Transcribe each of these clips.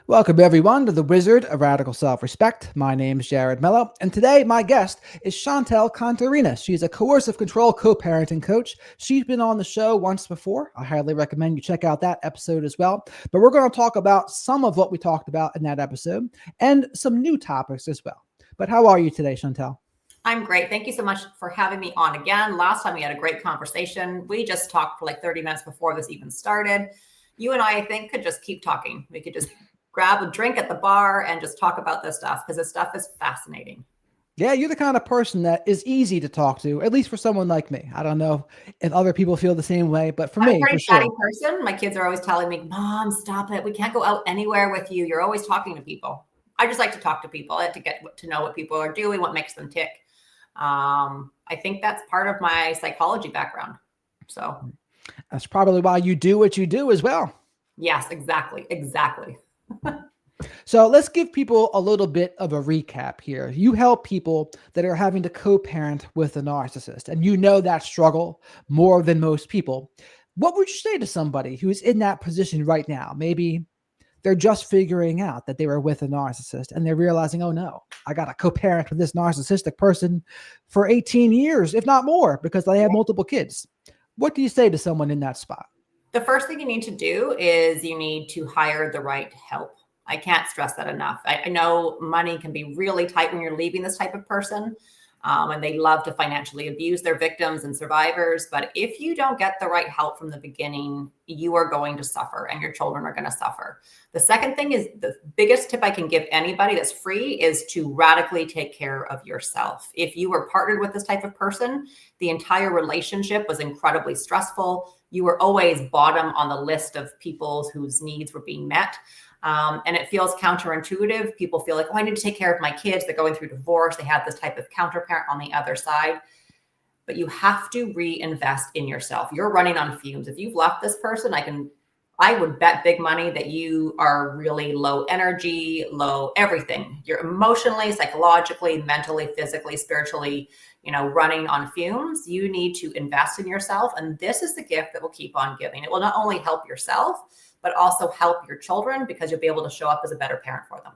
Welcome, everyone, to the Wizard of Radical Self-Respect. My name is Jared Mello, and today my guest is Chantal Contorines. She's a coercive control co-parenting coach. She's been on the show once before. I highly recommend you check out that episode as well. But we're going to talk about some of what we talked about in that episode and some new topics as well. But how are you today, Chantal? I'm great. Thank you so much for having me on again. Last time we had a great conversation. We just talked for like 30 minutes before this even started. You and I think, could just keep talking. We could just grab a drink at the bar and just talk about this stuff because this stuff is fascinating. Yeah, you're the kind of person that is easy to talk to, at least for someone like me. I don't know if other people feel the same way, but for I'm me, a pretty for sure. chatty person. My kids are always telling me, Mom, stop it. We can't go out anywhere with you. You're always talking to people. I just like to talk to people. I like to get to know what people are doing, what makes them tick. I think that's part of my psychology background. So That's probably why you do what you do as well. yes, exactly. So let's give people a little bit of a recap here. You help people that are having to co-parent with a narcissist, and you know that struggle more than most people. What would you say to somebody who's in that position right now? Maybe they're just figuring out that they were with a narcissist and they're realizing, oh no, I got to co-parent with this narcissistic person for 18 years, if not more, because they have multiple kids. What do you say to someone in that spot? The first thing you need to do is you need to hire the right help. I can't stress that enough. I know money can be really tight when you're leaving this type of person, and they love to financially abuse their victims and survivors. But if you don't get the right help from the beginning, you are going to suffer and your children are going to suffer. The second thing is the biggest tip I can give anybody that's free is to radically take care of yourself. If you were partnered with this type of person, the entire relationship was incredibly stressful. You were always bottom on the list of people whose needs were being met. And it feels counterintuitive. People feel like, oh, I need to take care of my kids. They're going through divorce. They have this type of counterparent on the other side. But you have to reinvest in yourself. You're running on fumes. If you've left this person, I would bet big money that you are really low energy, low everything. You're emotionally, psychologically, mentally, physically, spiritually, running on fumes. You need to invest in yourself. And this is the gift that will keep on giving. It will not only help yourself, but also help your children because you'll be able to show up as a better parent for them.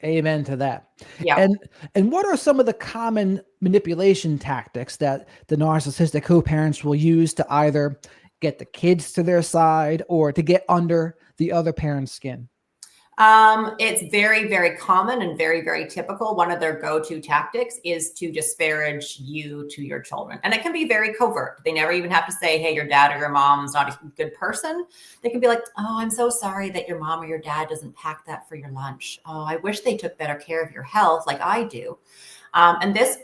Amen to that. Yeah. And what are some of the common manipulation tactics that the narcissistic co-parents will use to either get the kids to their side or to get under the other parent's skin? It's very, very common and very, very typical. One of their go-to tactics is to disparage you to your children. And it can be very covert. They never even have to say, hey, your dad or your mom's not a good person. They can be like, oh, I'm so sorry that your mom or your dad doesn't pack that for your lunch. Oh, I wish they took better care of your health like I do. And this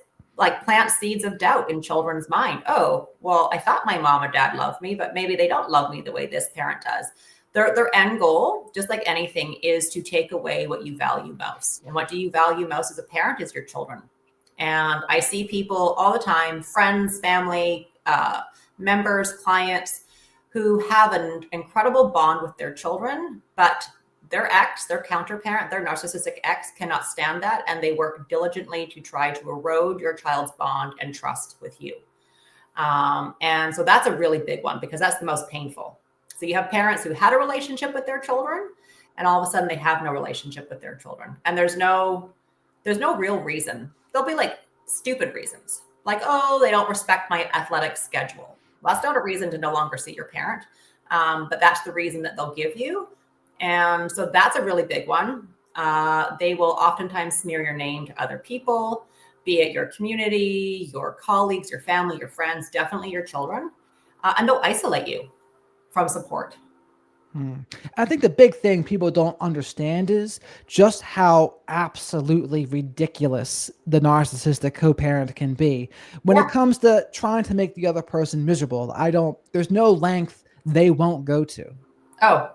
plants seeds of doubt in children's mind. Oh, well, I thought my mom or dad loved me, but maybe they don't love me the way this parent does. Their end goal, just like anything, is to take away what you value most. And what do you value most as a parent is your children. And I see people all the time, friends, family, members, clients, who have an incredible bond with their children, but their ex, their counterparent, their narcissistic ex cannot stand that. And they work diligently to try to erode your child's bond and trust with you. And so that's a really big one because that's the most painful. So you have parents who had a relationship with their children and all of a sudden they have no relationship with their children. And there's no real reason. There'll be like stupid reasons. Like, oh, they don't respect my athletic schedule. Well, that's not a reason to no longer see your parent. But that's the reason that they'll give you. And so that's a really big one. They will oftentimes smear your name to other people, be it your community, your colleagues, your family, your friends, definitely your children. And they'll isolate you from support. I think the big thing people don't understand is just how absolutely ridiculous the narcissistic co-parent can be when it comes to trying to make the other person miserable. There's no length they won't go to. Oh,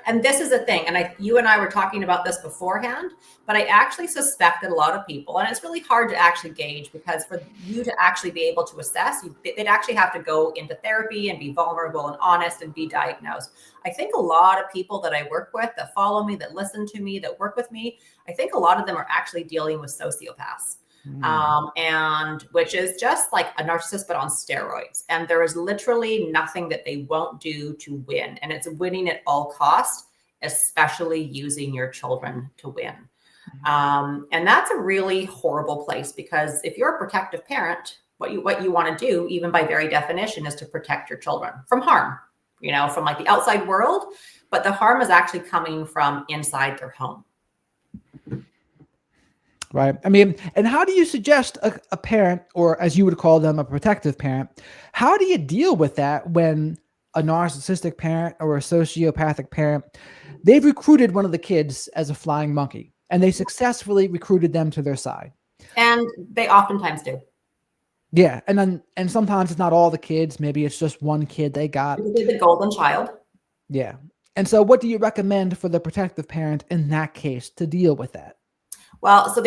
and this is a thing. And you and I were talking about this beforehand, but I actually suspect that a lot of people, and it's really hard to actually gauge because for you to actually be able to assess, they'd actually have to go into therapy and be vulnerable and honest and be diagnosed. I think a lot of people that I work with, that follow me, that listen to me, that work with me, I think a lot of them are actually dealing with sociopaths. And which is just like a narcissist, but on steroids. And there is literally nothing that they won't do to win. And it's winning at all costs. especially using your children to win. And that's a really horrible place, because if you're a protective parent, what you want to do, even by very definition, is to protect your children from harm, from like the outside world, but the harm is actually coming from inside their home. Right. I mean, and how do you suggest a parent, or as you would call them, a protective parent, how do you deal with that when a narcissistic parent or a sociopathic parent, they've recruited one of the kids as a flying monkey and they successfully recruited them to their side? And they oftentimes do. Yeah. And sometimes it's not all the kids. Maybe it's just one kid they got. The golden child. Yeah. And so what do you recommend for the protective parent in that case to deal with that? Well, so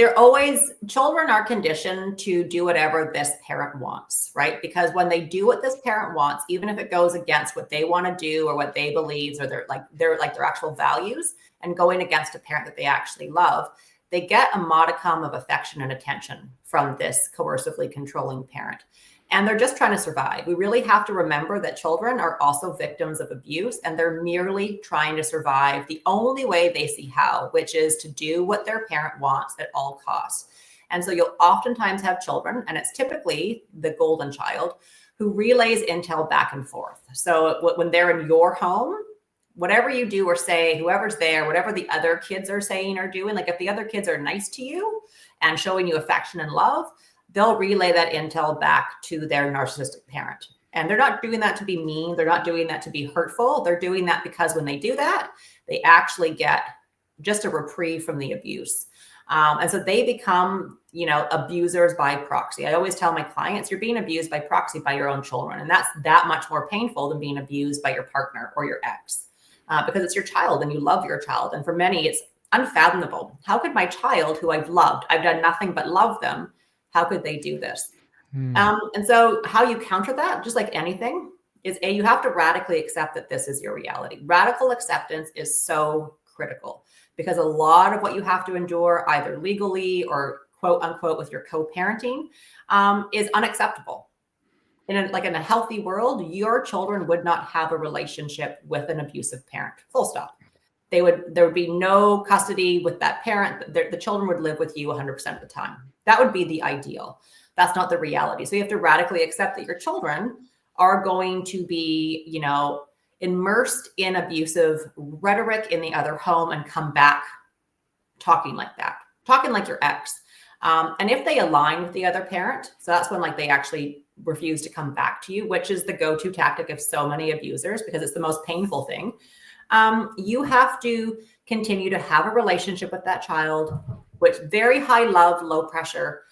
children are conditioned to do whatever this parent wants, right? Because when they do what this parent wants, even if it goes against what they want to do or what they believe, or their actual values, and going against a parent that they actually love, they get a modicum of affection and attention from this coercively controlling parent. And they're just trying to survive. We really have to remember that children are also victims of abuse, and they're merely trying to survive the only way they see how, which is to do what their parent wants at all costs. And so you'll oftentimes have children, and it's typically the golden child, who relays intel back and forth. So when they're in your home, whatever you do or say, whoever's there, whatever the other kids are saying or doing, like if the other kids are nice to you and showing you affection and love, they'll relay that intel back to their narcissistic parent. And they're not doing that to be mean. They're not doing that to be hurtful. They're doing that because when they do that, they actually get just a reprieve from the abuse. And so they become, abusers by proxy. I always tell my clients, you're being abused by proxy by your own children. And that's that much more painful than being abused by your partner or your ex, because it's your child and you love your child. And for many, it's unfathomable. How could my child, who I've loved, I've done nothing but love them, how could they do this? And so how you counter that, just like anything, is you have to radically accept that this is your reality. Radical acceptance is so critical, because a lot of what you have to endure, either legally or quote unquote with your co-parenting, is unacceptable. In a healthy world, your children would not have a relationship with an abusive parent. Full stop. There would be no custody with that parent. The children would live with you 100% of the time. That would be the ideal. That's not the reality. So you have to radically accept that your children are going to be, immersed in abusive rhetoric in the other home and come back talking like that, talking like your ex. And if they align with the other parent, so that's when they actually refuse to come back to you, which is the go-to tactic of so many abusers, because it's the most painful thing. You have to continue to have a relationship with that child, which very high love, low pressure.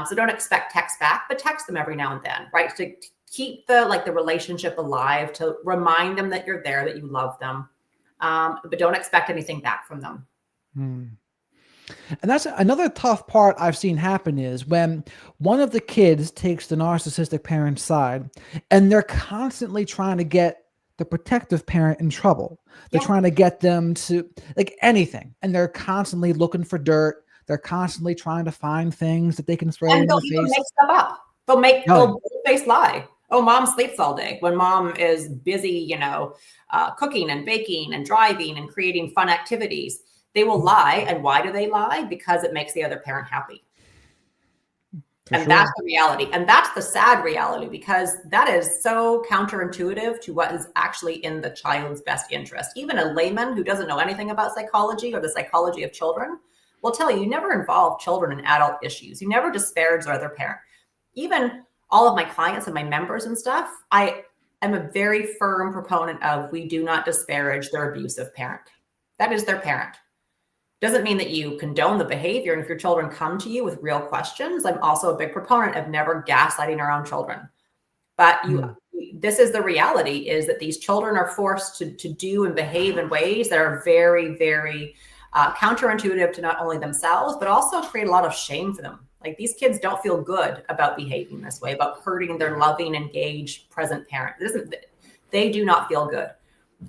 So don't expect text back, but text them every now and then, right? To keep the relationship alive, to remind them that you're there, that you love them, but don't expect anything back from them. And that's another tough part I've seen happen, is when one of the kids takes the narcissistic parent's side and they're constantly trying to get the protective parent in trouble. They're trying to get them to anything. And they're constantly looking for dirt. They're constantly trying to find things that they can throw in your face. They'll make stuff up. They'll face lie. Oh, mom sleeps all day, when mom is busy, cooking and baking and driving and creating fun activities. They will lie. And why do they lie? Because it makes the other parent happy. That's the reality. And that's the sad reality, because that is so counterintuitive to what is actually in the child's best interest. Even a layman who doesn't know anything about psychology or the psychology of children will tell you never involve children in adult issues. You never disparage their other parent. Even all of my clients and my members and stuff, I am a very firm proponent of, we do not disparage their abusive parent. That is their parent. Doesn't mean that you condone the behavior. And if your children come to you with real questions, I'm also a big proponent of never gaslighting our own children. But this is the reality, is that these children are forced to do and behave in ways that are very, very counterintuitive to not only themselves, but also create a lot of shame for them. These kids don't feel good about behaving this way, about hurting their loving, engaged, present parent. They do not feel good.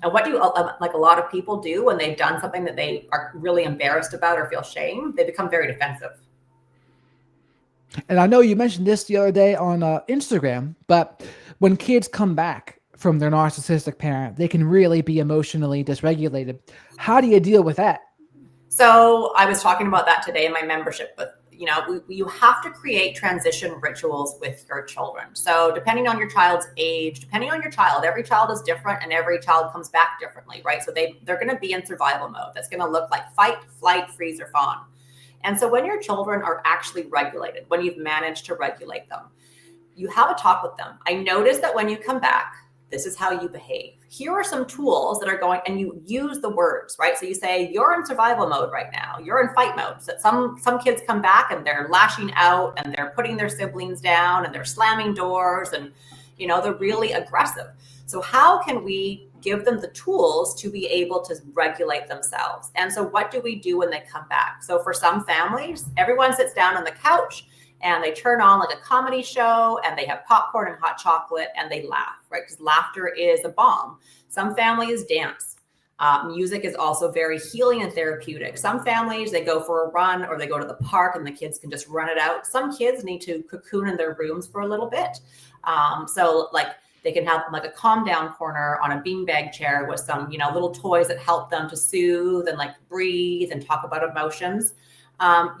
And what do a lot of people do when they've done something that they are really embarrassed about or feel shame? They become very defensive. And I know you mentioned this the other day on Instagram, but when kids come back from their narcissistic parent, they can really be emotionally dysregulated. How do you deal with that? So I was talking about that today in my membership, but you have to create transition rituals with your children. So depending on your child's age, depending on your child, every child is different and every child comes back differently, right? So they're going to be in survival mode. That's going to look like fight, flight, freeze, or fawn. And so when your children are actually regulated, when you've managed to regulate them, you have a talk with them. I noticed that when you come back, this is how you behave. Here are some tools that are going, and you use the words, right? So you say, you're in survival mode right now. You're in fight mode. So some kids come back and they're lashing out and they're putting their siblings down and they're slamming doors and, they're really aggressive. So how can we give them the tools to be able to regulate themselves? And so what do we do when they come back? So for some families, everyone sits down on the couch and they turn on like a comedy show and they have popcorn and hot chocolate and they laugh, right? Because laughter is a bomb. Some families dance. Music is also very healing and therapeutic. Some families, they go for a run or they go to the park and the kids can just run it out. Some kids need to cocoon in their rooms for a little bit. So like they can have like a calm down corner on a beanbag chair with some, little toys that help them to soothe and like breathe and talk about emotions.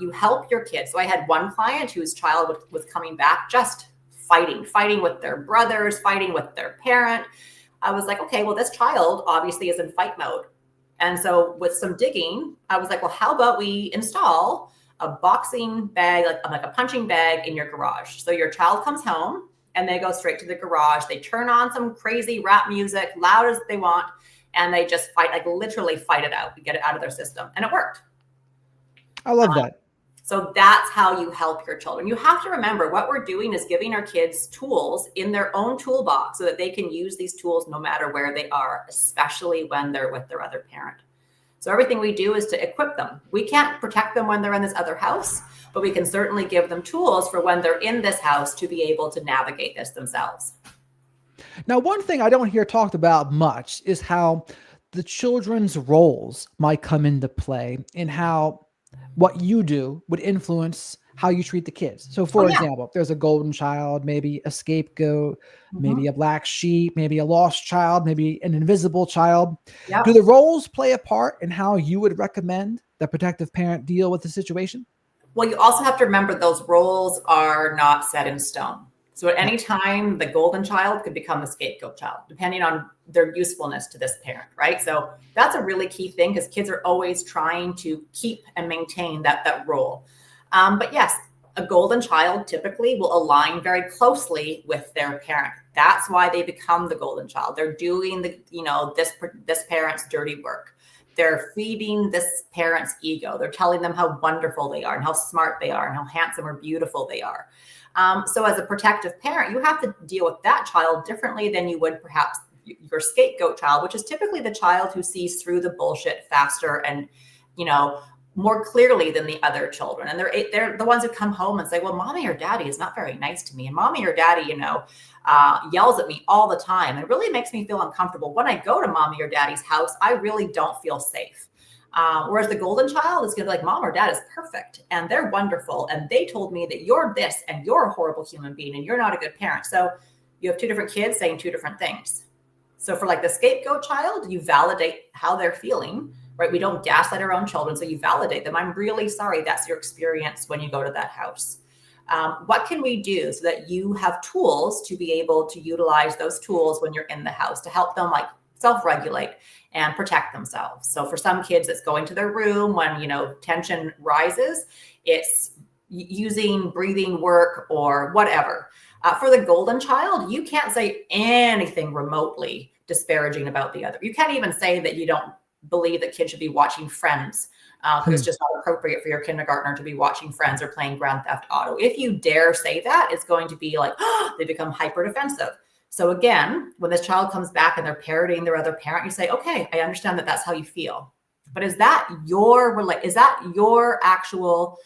You help your kids. So I had one client whose child was coming back just fighting with their brothers, fighting with their parent. I was like, okay, well, this child obviously is in fight mode. And so with some digging, I was like, well, how about we install a boxing bag, like a punching bag in your garage. So your child comes home and they go straight to the garage. They turn on some crazy rap music, loud as they want, and they just fight, like literally fight it out, get it out of their system. And it worked. I love that. So that's how you help your children. You have to remember what we're doing is giving our kids tools in their own toolbox so that they can use these tools no matter where they are, especially when they're with their other parent. So everything we do is to equip them. We can't protect them when they're in this other house, but we can certainly give them tools for when they're in this house to be able to navigate this themselves. Now, one thing I don't hear talked about much is how the children's roles might come into play in how what you do would influence how you treat the kids. So for example, if there's a golden child, maybe a scapegoat, maybe a black sheep, maybe a lost child, maybe an invisible child. Yep. Do the roles play a part in how you would recommend the protective parent deal with the situation? Well, you also have to remember those roles are not set in stone. So at any time, the golden child could become the scapegoat child, depending on their usefulness to this parent, right? So that's a really key thing because kids are always trying to keep and maintain that role. But yes, a golden child typically will align very closely with their parent. That's why they become the golden child. They're doing this parent's dirty work. They're feeding this parent's ego. They're telling them how wonderful they are and how smart they are and how handsome or beautiful they are. So as a protective parent, you have to deal with that child differently than you would perhaps your scapegoat child, which is typically the child who sees through the bullshit faster and, more clearly than the other children. And they're the ones who come home and say, well, mommy or daddy is not very nice to me. And mommy or daddy, yells at me all the time. It really makes me feel uncomfortable. When I go to mommy or daddy's house, I really don't feel safe. Whereas the golden child is going to be like, mom or dad is perfect and they're wonderful. And they told me that you're this and you're a horrible human being and you're not a good parent. So you have two different kids saying two different things. So for like the scapegoat child, you validate how they're feeling, right? We don't gaslight our own children. So you validate them. I'm really sorry that's your experience when you go to that house. What can we do so that you have tools to be able to utilize those tools when you're in the house to help them like self-regulate and protect themselves? So for some kids, it's going to their room when, tension rises. It's using breathing work or whatever. For the golden child, you can't say anything remotely disparaging about the other. You can't even say that you don't believe that kids should be watching Friends because it's just not appropriate for your kindergartner to be watching Friends or playing Grand Theft Auto. If you dare say that, it's going to be like, they become hyper defensive. So again, when this child comes back and they're parroting their other parent, you say, okay, I understand that that's how you feel. But is that your actual,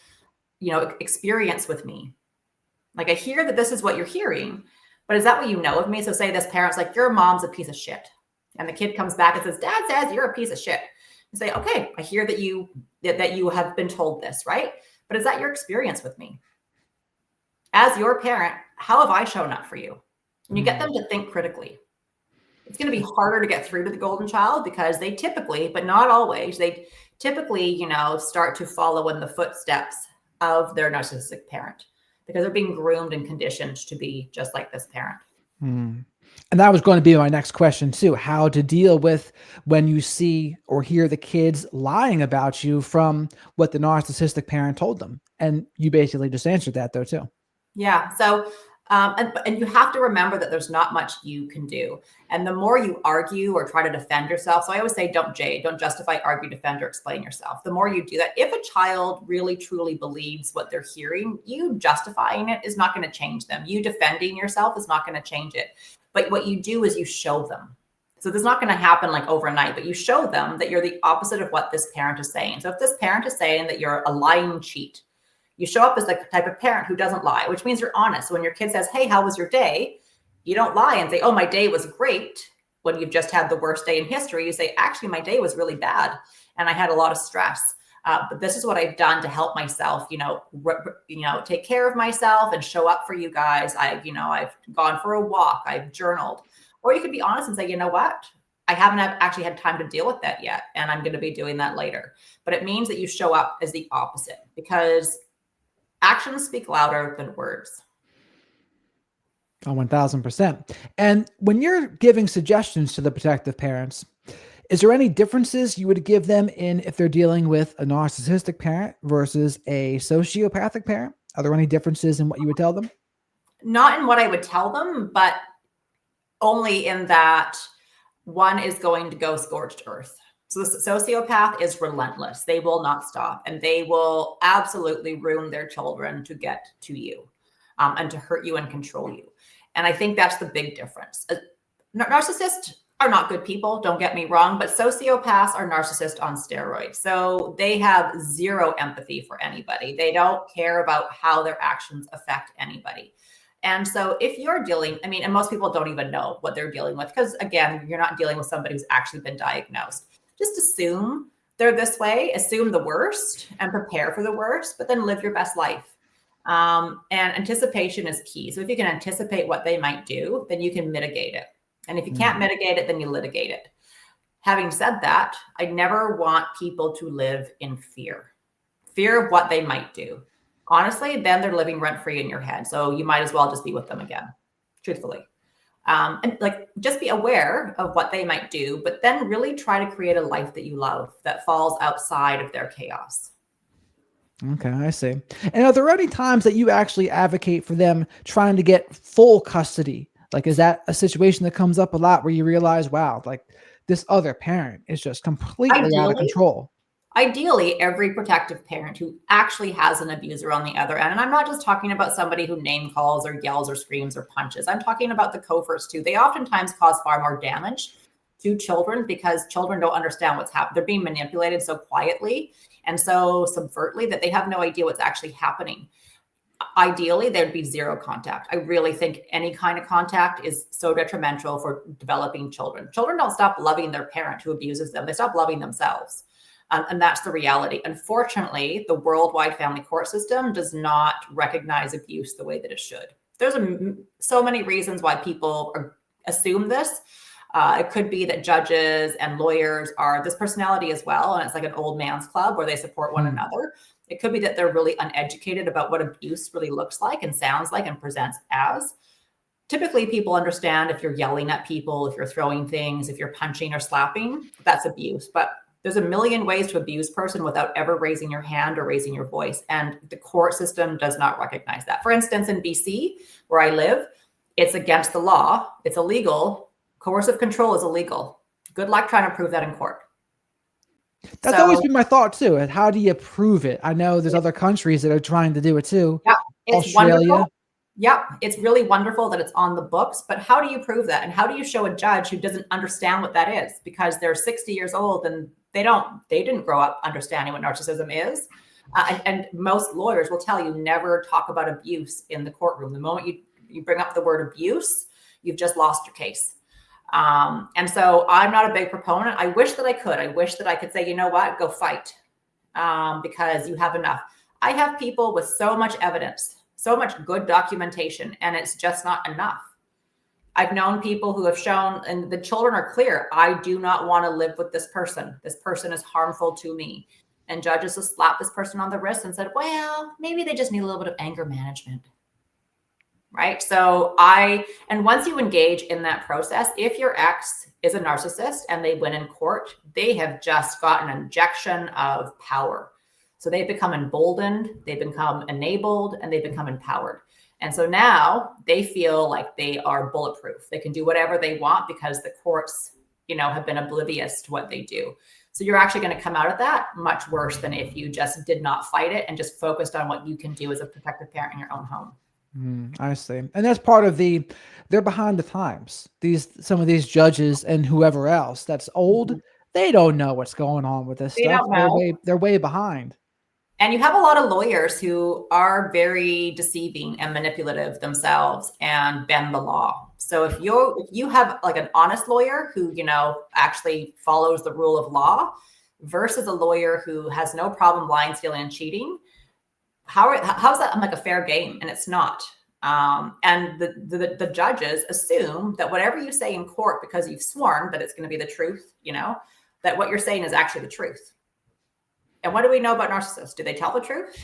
experience with me? Like I hear that this is what you're hearing, but is that what you know of me? So say this parent's like, your mom's a piece of shit. And the kid comes back and says, dad says you're a piece of shit. You say, okay, I hear that you have been told this, right? But is that your experience with me? As your parent, how have I shown up for you? And you get them to think critically. It's going to be harder to get through to the golden child because they typically, but not always, they typically, start to follow in the footsteps of their narcissistic parent because they're being groomed and conditioned to be just like this parent. Hmm. And that was going to be my next question too, how to deal with when you see or hear the kids lying about you from what the narcissistic parent told them. And you basically just answered that though too. Yeah. So, and you have to remember that there's not much you can do. And the more you argue or try to defend yourself, so I always say, don't justify, argue, defend, or explain yourself. The more you do that, if a child really truly believes what they're hearing, you justifying it is not going to change them. You defending yourself is not going to change it. But what you do is you show them. So this is not going to happen like overnight, but you show them that you're the opposite of what this parent is saying. So if this parent is saying that you're a lying cheat, you show up as the type of parent who doesn't lie, which means you're honest. So when your kid says, hey, how was your day? You don't lie and say, oh, my day was great. When you've just had the worst day in history, you say, actually, my day was really bad and I had a lot of stress. But this is what I've done to help myself, take care of myself and show up for you guys. I've gone for a walk. I've journaled. Or you could be honest and say, you know what? I haven't actually had time to deal with that yet. And I'm going to be doing that later. But it means that you show up as the opposite because actions speak louder than words. Oh, 1000%. And when you're giving suggestions to the protective parents, is there any differences you would give them in if they're dealing with a narcissistic parent versus a sociopathic parent? Are there any differences in what you would tell them? Not in what I would tell them, but only in that one is going to go scorched earth. So the sociopath is relentless. They will not stop and they will absolutely ruin their children to get to you and to hurt you and control you. And I think that's the big difference. Narcissists are not good people, don't get me wrong, but sociopaths are narcissists on steroids. So they have zero empathy for anybody. They don't care about how their actions affect anybody. And so if you're dealing, and most people don't even know what they're dealing with because, again, you're not dealing with somebody who's actually been diagnosed. Just assume they're this way, assume the worst and prepare for the worst, but then live your best life. And anticipation is key. So if you can anticipate what they might do, then you can mitigate it. And if you can't mitigate it, then you litigate it. Having said that, I never want people to live in fear of what they might do. Honestly, then they're living rent-free in your head. So you might as well just be with them again, truthfully. And just be aware of what they might do, but then really try to create a life that you love that falls outside of their chaos. Okay, I see. And are there any times that you actually advocate for them trying to get full custody? Like, is that a situation that comes up a lot where you realize, wow, like this other parent is just completely out of control? Ideally, every protective parent who actually has an abuser on the other end, and I'm not just talking about somebody who name calls or yells or screams or punches. I'm talking about the coverts too. They oftentimes cause far more damage to children because children don't understand what's happening. They're being manipulated so quietly and so subvertly that they have no idea what's actually happening. Ideally, there'd be zero contact. I really think any kind of contact is so detrimental for developing children. Children don't stop loving their parent who abuses them. They stop loving themselves. And that's the reality. Unfortunately, the worldwide family court system does not recognize abuse the way that it should. There's so many reasons why people assume this. It could be that judges and lawyers are this personality as well. And it's like an old man's club where they support one another. It could be that they're really uneducated about what abuse really looks like and sounds like and presents as. Typically, people understand if you're yelling at people, if you're throwing things, if you're punching or slapping, that's abuse. But there's a million ways to abuse a person without ever raising your hand or raising your voice. And the court system does not recognize that. For instance, in BC, where I live, it's against the law. It's illegal. Coercive control is illegal. Good luck trying to prove that in court. That's always been my thought too. And how do you prove it? I know there's other countries that are trying to do it too. Yeah, it's Australia. Wonderful. Yep, it's really wonderful that it's on the books, but how do you prove that? And how do you show a judge who doesn't understand what that is? Because they're 60 years old and they didn't grow up understanding what narcissism is. And most lawyers will tell you never talk about abuse in the courtroom. The moment you bring up the word abuse, you've just lost your case. And so I'm not a big proponent. I wish that I could. I wish that I could say, you know what, go fight because you have enough. I have people with so much evidence, so much good documentation, and it's just not enough. I've known people who have shown, and the children are clear, I do not want to live with this person. This person is harmful to me. And judges just slapped this person on the wrist and said, well, maybe they just need a little bit of anger management. Right. So and once you engage in that process, if your ex is a narcissist and they win in court, they have just got an injection of power. So they've become emboldened, they've become enabled, and they've become empowered. And so now they feel like they are bulletproof. They can do whatever they want because the courts, have been oblivious to what they do. So you're actually going to come out of that much worse than if you just did not fight it and just focused on what you can do as a protective parent in your own home. I see. And that's part of they're behind the times. Some of these judges and whoever else that's old, they don't know what's going on with this They stuff. don't know. They're way behind. And you have a lot of lawyers who are very deceiving and manipulative themselves and bend the law. So if you have like an honest lawyer who, actually follows the rule of law versus a lawyer who has no problem lying, stealing, and cheating, how's that like a fair game? And it's not. And the judges assume that whatever you say in court, because you've sworn that it's going to be the truth, that what you're saying is actually the truth. And what do we know about narcissists? Do they tell the truth?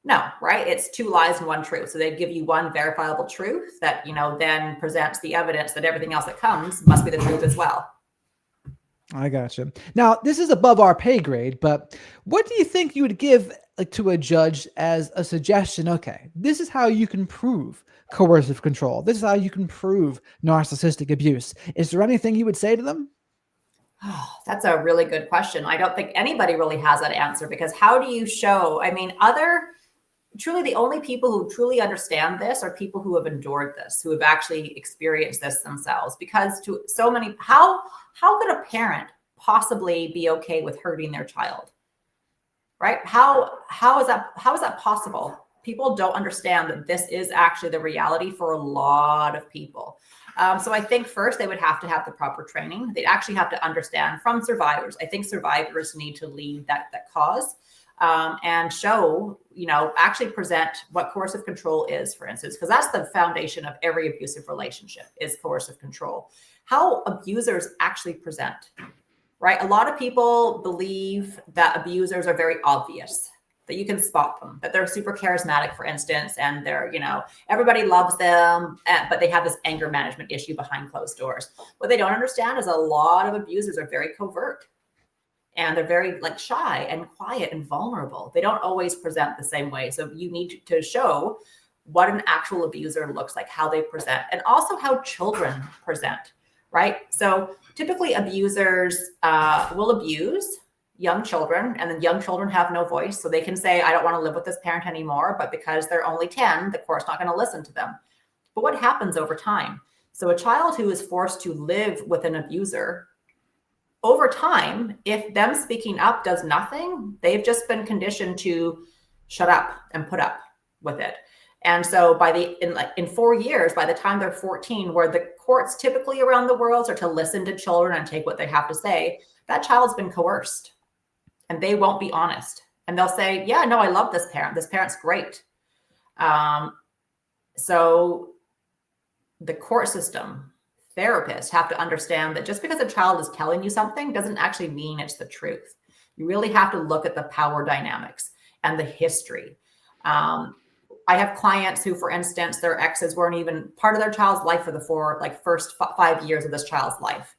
No, right? It's two lies and one truth. So they give you one verifiable truth that, then presents the evidence that everything else that comes must be the truth as well. I gotcha. Now, this is above our pay grade, but what do you think you would give to a judge as a suggestion? Okay, this is how you can prove coercive control. This is how you can prove narcissistic abuse. Is there anything you would say to them? Oh, that's a really good question. I don't think anybody really has that answer, because how do you show? I mean, truly the only people who truly understand this are people who have endured this, who have actually experienced this themselves. Because to so many, how could a parent possibly be okay with hurting their child? Right? How is that possible? People don't understand that this is actually the reality for a lot of people. So I think first they would have to have the proper training. They'd actually have to understand from survivors. I think survivors need to lead that cause and show, actually present what coercive control is, for instance, because that's the foundation of every abusive relationship is coercive control. How abusers actually present, right? A lot of people believe that abusers are very obvious, that you can spot them, that they're super charismatic, for instance, and they're, everybody loves them, but they have this anger management issue behind closed doors. What they don't understand is a lot of abusers are very covert and they're very shy and quiet and vulnerable. They don't always present the same way. So you need to show what an actual abuser looks like, how they present, and also how children present, right? So typically abusers will abuse young children, and then young children have no voice. So they can say, I don't want to live with this parent anymore, but because they're only 10, the court's not going to listen to them. But what happens over time? So a child who is forced to live with an abuser, over time, if them speaking up does nothing, they've just been conditioned to shut up and put up with it. And so in 4 years, by the time they're 14, where the courts typically around the world are to listen to children and take what they have to say, that child's been coerced. And they won't be honest. And they'll say, yeah, no, I love this parent. This parent's great. So the court system, therapists have to understand that just because a child is telling you something doesn't actually mean it's the truth. You really have to look at the power dynamics and the history. I have clients who, for instance, their exes weren't even part of their child's life for the first 5 years of this child's life.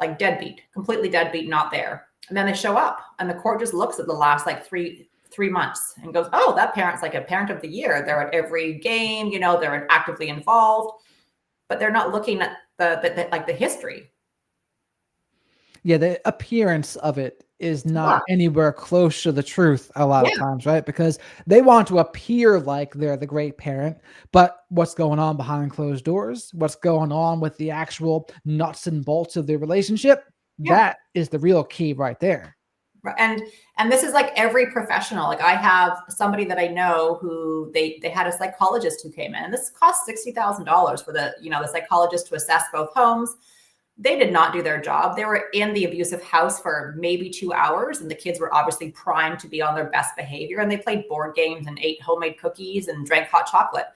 Like deadbeat, completely deadbeat, not there. And then they show up and the court just looks at the last three months and goes, oh, that parent's like a parent of the year. They're at every game, they're actively involved, but they're not looking at the history. Yeah, the appearance of it is not anywhere close to the truth a lot of times, right? Because they want to appear like they're the great parent, but what's going on behind closed doors, what's going on with the actual nuts and bolts of the relationship, that is the real key right there. And this is like every professional. Like I have somebody that I know who they had a psychologist who came in. This cost $60,000 for the psychologist to assess both homes. They did not do their job. They were in the abusive house for maybe 2 hours, and the kids were obviously primed to be on their best behavior. And they played board games and ate homemade cookies and drank hot chocolate.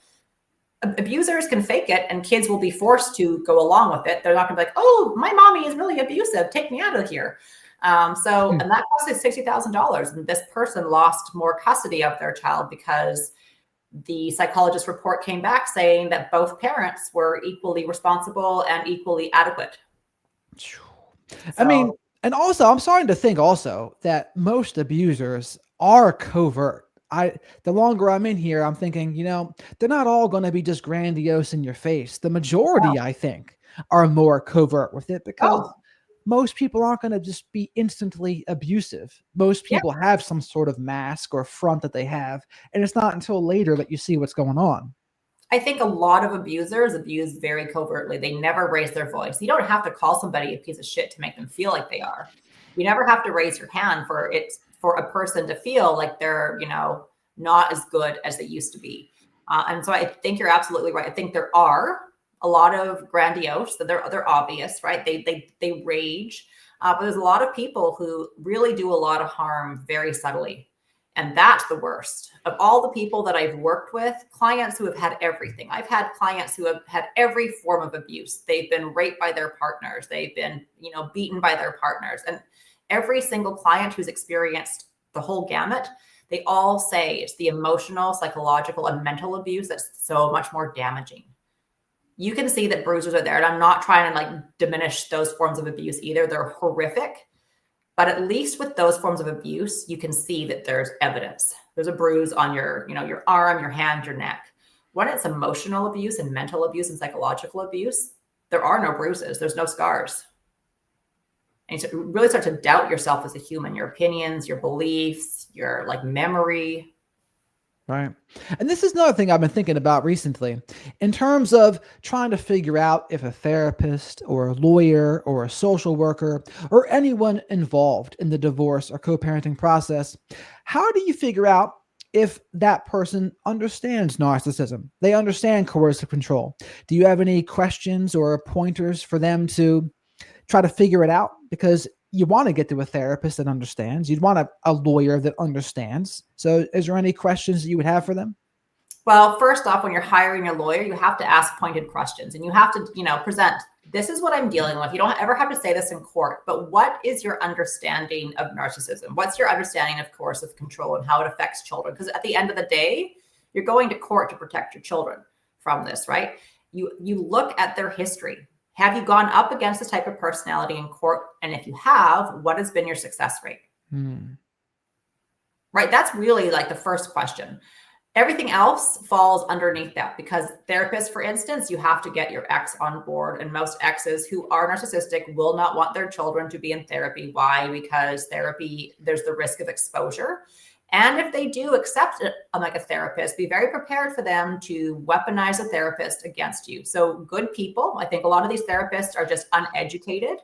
abusers can fake it and kids will be forced to go along with it. They're not gonna be like, oh, my mommy is really abusive, take me out of here. And that costed $60,000. And this person lost more custody of their child because the psychologist report came back saying that both parents were equally responsible and equally adequate. I mean, and also I'm starting to think also that most abusers are covert. The longer I'm in here, I'm thinking, they're not all going to be just grandiose in your face. The majority, I think, are more covert with it because Oh, most people aren't going to just be instantly abusive. Most yeah. people have some sort of mask or front that they have, and it's not until later that you see what's going on. I think a lot of abusers abuse very covertly. They never raise their voice. You don't have to call somebody a piece of shit to make them feel like they are. You never have to raise your hand for a person to feel like they're, not as good as they used to be. And so I think you're absolutely right. I think there are a lot of grandiose, so they're obvious, right? They rage, but there's a lot of people who really do a lot of harm very subtly. And that's the worst. Of all the people that I've worked with, clients who have had everything. I've had clients who have had every form of abuse. They've been raped by their partners. They've been, beaten by their partners. And every single client who's experienced the whole gamut, they all say it's the emotional, psychological, and mental abuse that's so much more damaging. You can see that bruises are there. And I'm not trying to diminish those forms of abuse either. They're horrific. But at least with those forms of abuse, you can see that there's evidence. There's a bruise on your arm, your hand, your neck. When it's emotional abuse and mental abuse and psychological abuse, there are no bruises. There's no scars. And you really start to doubt yourself as a human, your opinions, your beliefs, your memory. Right. And this is another thing I've been thinking about recently in terms of trying to figure out if a therapist or a lawyer or a social worker or anyone involved in the divorce or co-parenting process, how do you figure out if that person understands narcissism? They understand coercive control. Do you have any questions or pointers for them to try to figure it out? Because you want to get to a therapist that understands. You'd want a lawyer that understands. So is there any questions that you would have for them? Well, first off, when you're hiring a lawyer, you have to ask pointed questions and you have to, present, this is what I'm dealing with. You don't ever have to say this in court, but what is your understanding of narcissism? What's your understanding of coercive control and how it affects children? Because at the end of the day, you're going to court to protect your children from this, right? You look at their history. Have you gone up against this type of personality in court? And if you have, what has been your success rate? Right? That's really the first question. Everything else falls underneath that because therapists, for instance, you have to get your ex on board. And most exes who are narcissistic will not want their children to be in therapy. Why? Because therapy, there's the risk of exposure. And if they do accept it, like a therapist, be very prepared for them to weaponize a therapist against you. So good people, I think a lot of these therapists are just uneducated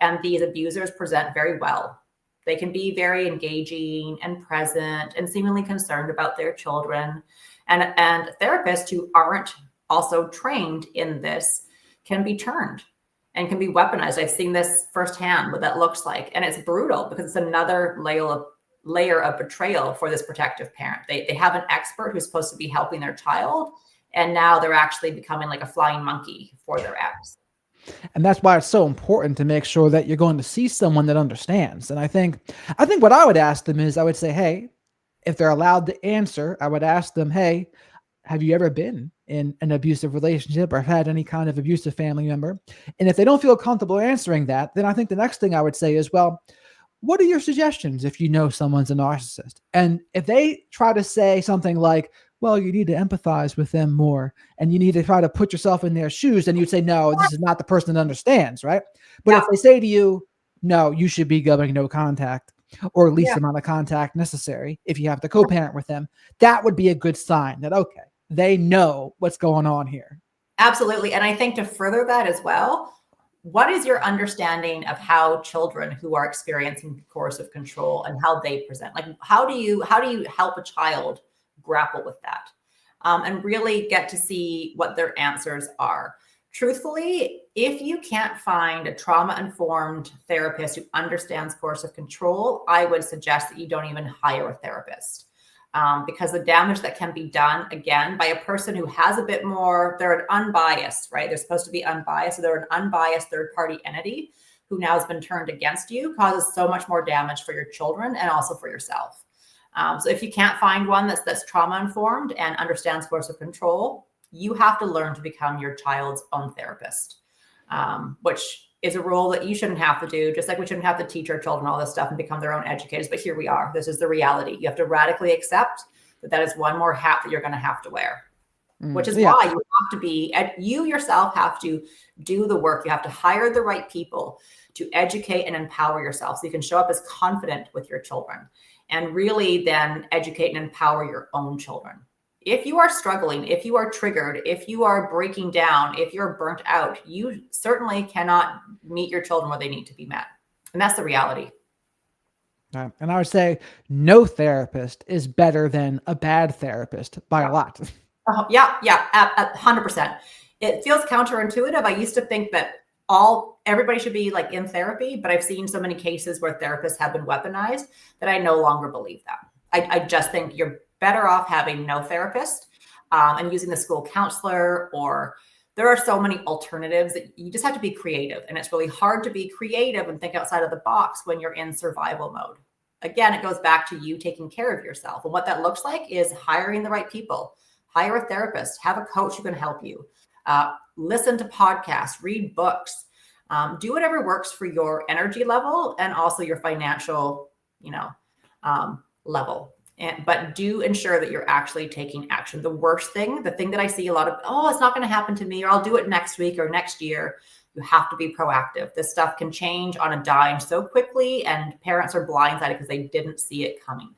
and these abusers present very well. They can be very engaging and present and seemingly concerned about their children. And therapists who aren't also trained in this can be turned and can be weaponized. I've seen this firsthand, what that looks like. And it's brutal because it's another layer of betrayal for this protective parent. They have an expert who's supposed to be helping their child, and now they're actually becoming like a flying monkey for their ex. And that's why it's so important to make sure that you're going to see someone that understands. And I think what I would ask them is I would say, hey, if they're allowed to answer, I would ask them, hey, have you ever been in an abusive relationship or had any kind of abusive family member? And if they don't feel comfortable answering that, then I think the next thing I would say is, well, what are your suggestions if you know someone's a narcissist? And if they try to say something like, well, you need to empathize with them more and you need to try to put yourself in their shoes, then you'd say, no, this is not the person that understands, right? But if they say to you, no, you should be going no contact or least amount of contact necessary if you have to co-parent with them, that would be a good sign that, okay, they know what's going on here. Absolutely. And I think to further that as well, what is your understanding of how children who are experiencing coercive control and how they present? Like, how do you help a child grapple with that and really get to see what their answers are? Truthfully, if you can't find a trauma-informed therapist who understands coercive control, I would suggest that you don't even hire a therapist. because the damage that can be done, again, by a person who has a bit more, they're an unbiased, right? They're supposed to be unbiased. So they're an unbiased third-party entity who now has been turned against you, causes so much more damage for your children and also for yourself. So if you can't find one that's trauma-informed and understands coercive of control, you have to learn to become your child's own therapist, which is a role that you shouldn't have to do, just like we shouldn't have to teach our children all this stuff and become their own educators. But here we are. This is the reality. You have to radically accept that is one more hat that you're going to have to wear, which is why you have to be, you yourself have to do the work. You have to hire the right people to educate and empower yourself so you can show up as confident with your children and really then educate and empower your own children. If you are struggling, if you are triggered, if you are breaking down, if you're burnt out, you certainly cannot meet your children where they need to be met. And that's the reality. Right. And I would say no therapist is better than a bad therapist by a lot. Yeah, 100%. It feels counterintuitive. I used to think that everybody should be like in therapy, but I've seen so many cases where therapists have been weaponized that I no longer believe that. I just think you're better off having no therapist and using the school counselor, or there are so many alternatives that you just have to be creative. And it's really hard to be creative and think outside of the box when you're in survival mode. Again, it goes back to you taking care of yourself. And what that looks like is hiring the right people, hire a therapist, have a coach who can help you, listen to podcasts, read books, do whatever works for your energy level and also your financial, level. But do ensure that you're actually taking action. The worst thing, the thing that I see a lot of, it's not going to happen to me, or I'll do it next week or next year. You have to be proactive. This stuff can change on a dime so quickly, and parents are blindsided because they didn't see it coming.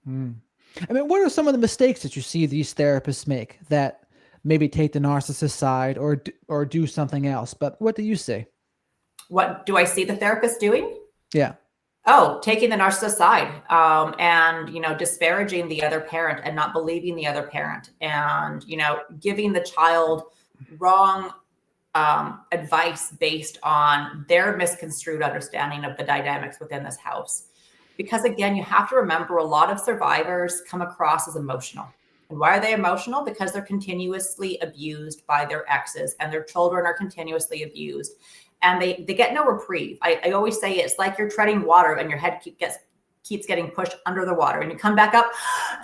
I mean, what are some of the mistakes that you see these therapists make that maybe take the narcissist side or do something else? But what do you see? What do I see the therapist doing? Yeah. Taking the narcissist side and, disparaging the other parent and not believing the other parent and, giving the child wrong advice based on their misconstrued understanding of the dynamics within this house. Because again, you have to remember a lot of survivors come across as emotional. And why are they emotional? Because they're continuously abused by their exes and their children are continuously abused. And they get no reprieve. I always say it's like you're treading water and your head keeps getting pushed under the water, and you come back up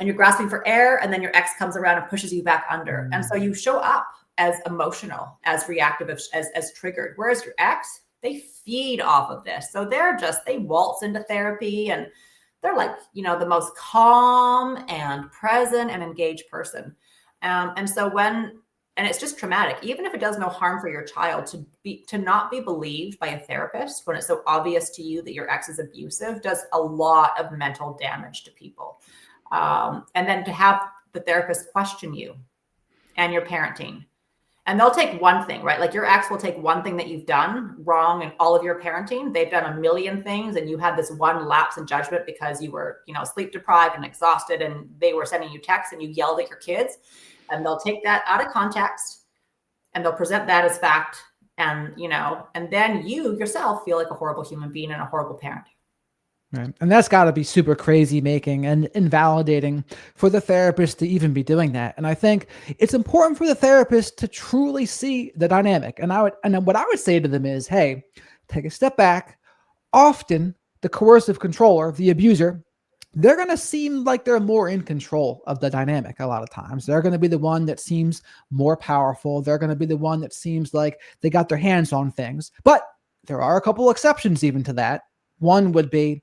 and you're grasping for air, and then your ex comes around and pushes you back under. And so you show up as emotional, as reactive, as triggered. Whereas your ex, they feed off of this. So they waltz into therapy and they're like, the most calm and present and engaged person. And it's just traumatic, even if it does no harm for your child, to not be believed by a therapist when it's so obvious to you that your ex is abusive does a lot of mental damage to people. And then to have the therapist question you and your parenting. And they'll take one thing, right? Like your ex will take one thing that you've done wrong in all of your parenting. They've done a million things and you had this one lapse in judgment because you were, sleep deprived and exhausted and they were sending you texts and you yelled at your kids. And they'll take that out of context and they'll present that as fact. And, and then you yourself feel like a horrible human being and a horrible parent. Right. And that's got to be super crazy making and invalidating for the therapist to even be doing that. And I think it's important for the therapist to truly see the dynamic. And what I would say to them is, hey, take a step back. Often the coercive controller, the abuser, they're going to seem like they're more in control of the dynamic. A lot of times they're going to be the one that seems more powerful. They're going to be the one that seems like they got their hands on things, but there are a couple exceptions even to that. One would be,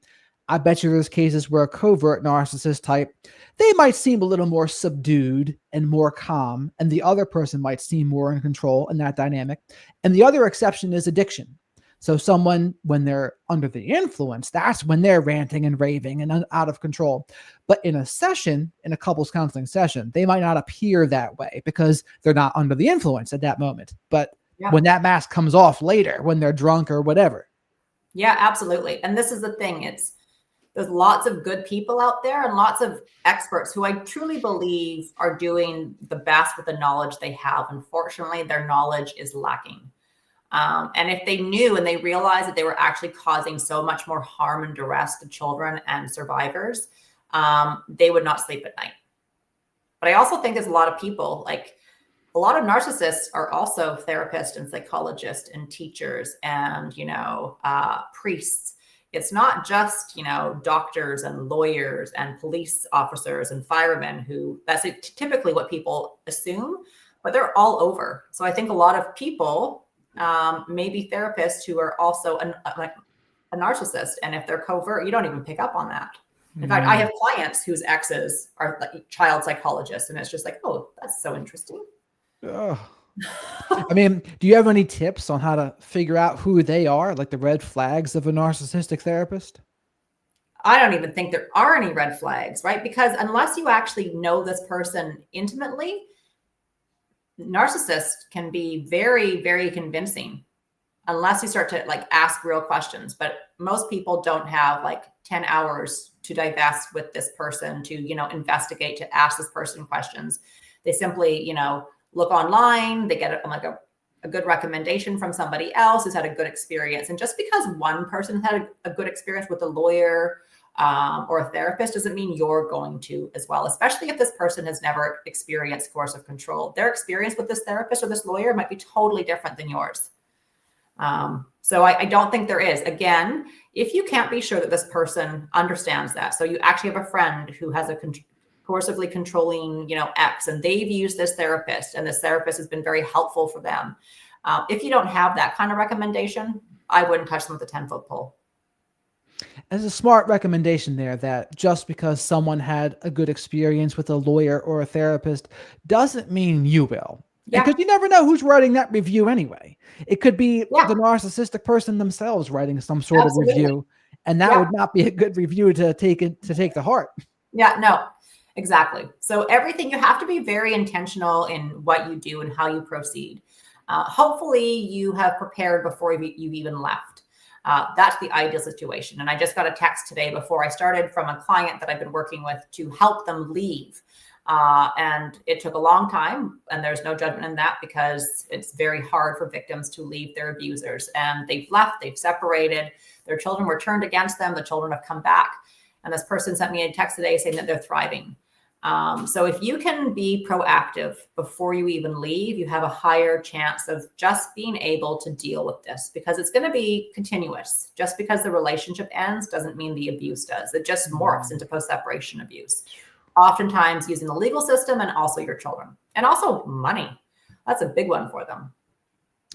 I bet you there's cases where a covert narcissist type, they might seem a little more subdued and more calm, and the other person might seem more in control in that dynamic. And the other exception is addiction. So someone, when they're under the influence, that's when they're ranting and raving and out of control. But in a session, in a couples counseling session, they might not appear that way because they're not under the influence at that moment. But when that mask comes off later, when they're drunk or whatever. Yeah, absolutely. And this is the thing. There's lots of good people out there and lots of experts who I truly believe are doing the best with the knowledge they have. Unfortunately, their knowledge is lacking. And if they knew and they realized that they were actually causing so much more harm and duress to children and survivors, they would not sleep at night. But I also think there's a lot of people, like a lot of narcissists are also therapists and psychologists and teachers and, priests. It's not just, doctors and lawyers and police officers and firemen who that's typically what people assume, but they're all over. So I think a lot of people may be therapists who are also a narcissist. And if they're covert, you don't even pick up on that. In fact, I have clients whose exes are like child psychologists, and it's just like, oh, that's so interesting. Ugh. I mean, do you have any tips on how to figure out who they are, like the red flags of a narcissistic therapist? I don't even think there are any red flags, right? Because unless you actually know this person intimately, narcissists can be very, very convincing unless you start to like ask real questions. But most people don't have like 10 hours to divest with this person, to, investigate, to ask this person questions. They simply, look online, they get a good recommendation from somebody else who's had a good experience. And just because one person had a good experience with a lawyer or a therapist doesn't mean you're going to as well, especially if this person has never experienced coercive control. Their experience with this therapist or this lawyer might be totally different than yours. So I don't think there is. Again, if you can't be sure that this person understands that, so you actually have a friend who has a coercively controlling, ex, and they've used this therapist and this therapist has been very helpful for them. If you don't have that kind of recommendation, I wouldn't touch them with a 10-foot pole. As a smart recommendation there, that just because someone had a good experience with a lawyer or a therapist doesn't mean you will. Yeah. Because you never know who's writing that review anyway. It could be Yeah. the narcissistic person themselves writing some sort Absolutely. of review, and that would not be a good review to take to heart. Yeah, no, exactly. So everything, you have to be very intentional in what you do and how you proceed. Hopefully you have prepared before you've even left. That's the ideal situation. And I just got a text today before I started from a client that I've been working with to help them leave. And it took a long time, and there's no judgment in that, because it's very hard for victims to leave their abusers. And they've left, they've separated, their children were turned against them, the children have come back. And this person sent me a text today saying that they're thriving. So if you can be proactive before you even leave, you have a higher chance of just being able to deal with this, because it's going to be continuous. Just because the relationship ends doesn't mean the abuse does. It just morphs into post-separation abuse, oftentimes using the legal system and also your children, and also money. That's a big one for them.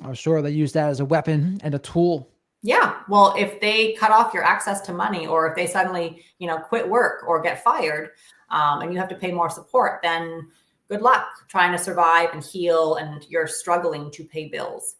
Oh, sure. They use that as a weapon and a tool. Yeah. Well, if they cut off your access to money, or if they suddenly, quit work or get fired, and you have to pay more support, then good luck trying to survive and heal, and you're struggling to pay bills.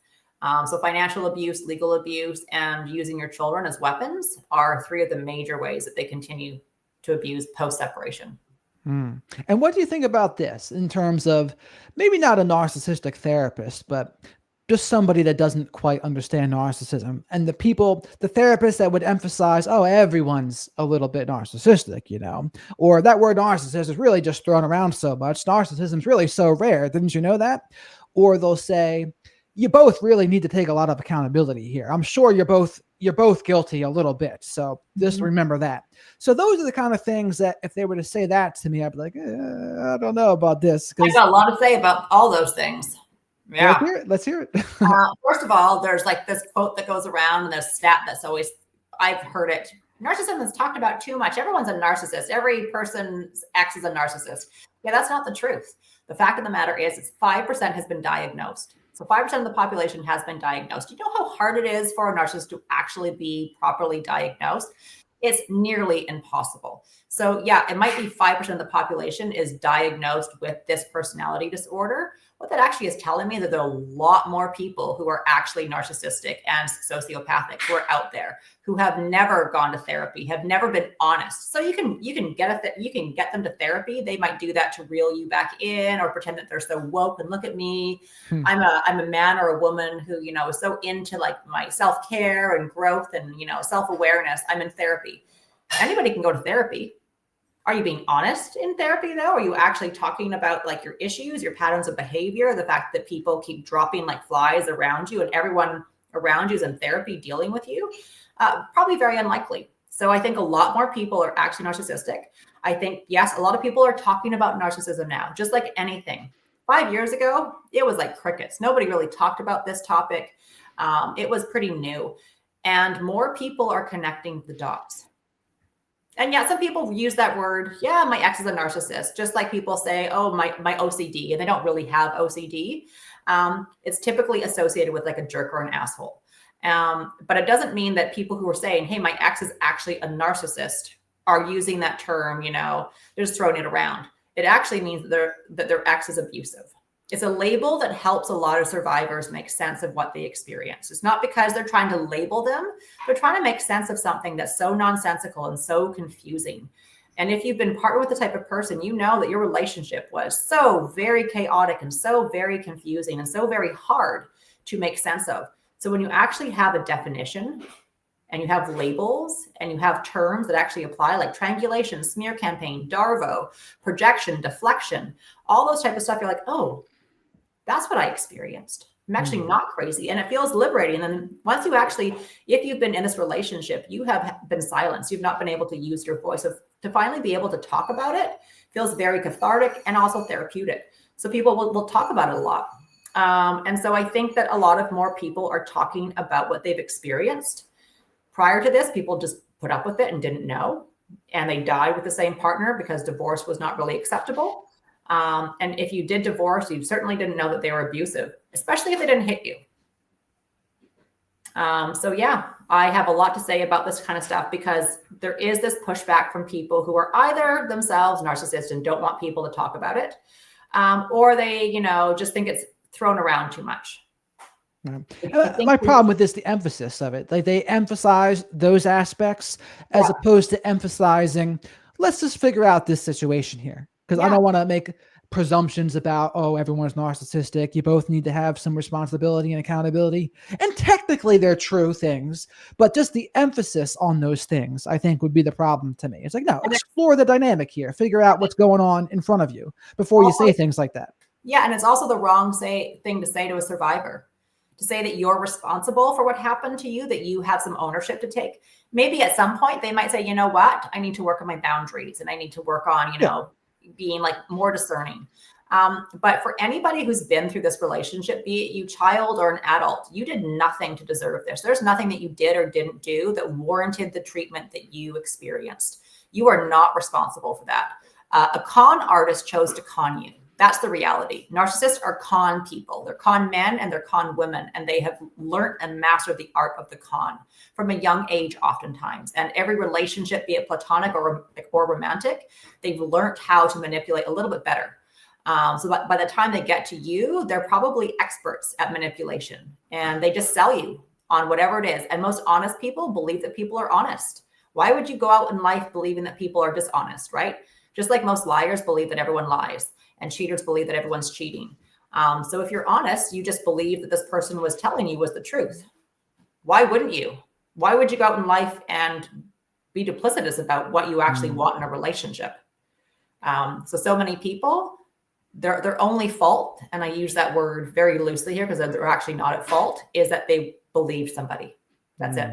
So financial abuse, legal abuse, and using your children as weapons are three of the major ways that they continue to abuse post-separation. And what do you think about this in terms of maybe not a narcissistic therapist, but just somebody that doesn't quite understand narcissism, and the therapists that would emphasize, oh, everyone's a little bit narcissistic, or that word narcissist is really just thrown around so much. Narcissism is really so rare. Didn't you know that? Or they'll say, you both really need to take a lot of accountability here. I'm sure you're both guilty a little bit. So just remember that. So those are the kind of things that if they were to say that to me, I'd be like, I don't know about this. I got a lot to say about all those things. Yeah. Let's hear it. First of all, there's like this quote that goes around, and this stat that's always, I've heard it. Narcissism is talked about too much. Everyone's a narcissist. Every person's ex is a narcissist. Yeah, that's not the truth. The fact of the matter is, it's 5% has been diagnosed. So 5% of the population has been diagnosed. You know how hard it is for a narcissist to actually be properly diagnosed? It's nearly impossible. So yeah, it might be 5% of the population is diagnosed with this personality disorder. What that actually is telling me is that there are a lot more people who are actually narcissistic and sociopathic who are out there, who have never gone to therapy, have never been honest. So you can get them to therapy. They might do that to reel you back in, or pretend that they're so woke and look at me. I'm a man or a woman who, is so into like my self-care and growth and, self-awareness. I'm in therapy. Anybody can go to therapy. Are you being honest in therapy though? Are you actually talking about like your issues, your patterns of behavior, the fact that people keep dropping like flies around you and everyone around you is in therapy dealing with you? Probably very unlikely. So I think a lot more people are actually narcissistic. I think, yes, a lot of people are talking about narcissism now, just like anything. 5 years ago, it was like crickets. Nobody really talked about this topic. It was pretty new. And more people are connecting the dots. And yet some people use that word, yeah, my ex is a narcissist, just like people say, oh, my OCD, and they don't really have OCD. It's typically associated with like a jerk or an asshole. But it doesn't mean that people who are saying, hey, my ex is actually a narcissist are using that term, they're just throwing it around. It actually means that their ex is abusive. It's a label that helps a lot of survivors make sense of what they experience. It's not because they're trying to label them. They're trying to make sense of something that's so nonsensical and so confusing. And if you've been partnered with the type of person, you know that your relationship was so very chaotic and so very confusing and so very hard to make sense of. So when you actually have a definition and you have labels and you have terms that actually apply, like triangulation, smear campaign, DARVO, projection, deflection, all those type of stuff, you're like, oh, that's what I experienced. I'm actually not crazy. And it feels liberating. And then once you actually, if you've been in this relationship, you have been silenced. You've not been able to use your voice. To finally be able to talk about it feels very cathartic and also therapeutic. So people will talk about it a lot. And so I think that a lot of more people are talking about what they've experienced. Prior to this, people just put up with it and didn't know. And they died with the same partner because divorce was not really acceptable. And if you did divorce, you certainly didn't know that they were abusive, especially if they didn't hit you. So yeah, I have a lot to say about this kind of stuff because there is this pushback from people who are either themselves narcissists and don't want people to talk about it, or they, just think it's thrown around too much. My problem with this, the emphasis of it, like they emphasize those aspects as opposed to emphasizing, let's just figure out this situation here. Because I don't want to make presumptions about, oh, everyone's narcissistic. You both need to have some responsibility and accountability. And technically they're true things, but just the emphasis on those things, I think, would be the problem to me. It's like, no, explore the dynamic here. Figure out what's going on in front of you before you say things like that. Yeah, and it's also the wrong thing to say to a survivor. To say that you're responsible for what happened to you, that you have some ownership to take. Maybe at some point they might say, you know what, I need to work on my boundaries and I need to work on, being like more discerning. But for anybody who's been through this relationship, be it you child or an adult, you did nothing to deserve this. There's nothing that you did or didn't do that warranted the treatment that you experienced. You are not responsible for that. A con artist chose to con you. That's the reality. Narcissists are con people. They're con men and they're con women, and they have learned and mastered the art of the con from a young age oftentimes. And every relationship, be it platonic or romantic, they've learned how to manipulate a little bit better. So by the time they get to you, they're probably experts at manipulation, and they just sell you on whatever it is. And most honest people believe that people are honest. Why would you go out in life believing that people are dishonest, right? Just like most liars believe that everyone lies. And cheaters believe that everyone's cheating. So if you're honest, you just believe that this person was telling you was the truth. Why wouldn't you? Why would you go out in life and be duplicitous about what you actually want in a relationship? So many people, their only fault, and I use that word very loosely here because they're actually not at fault, is that they believe somebody. That's it.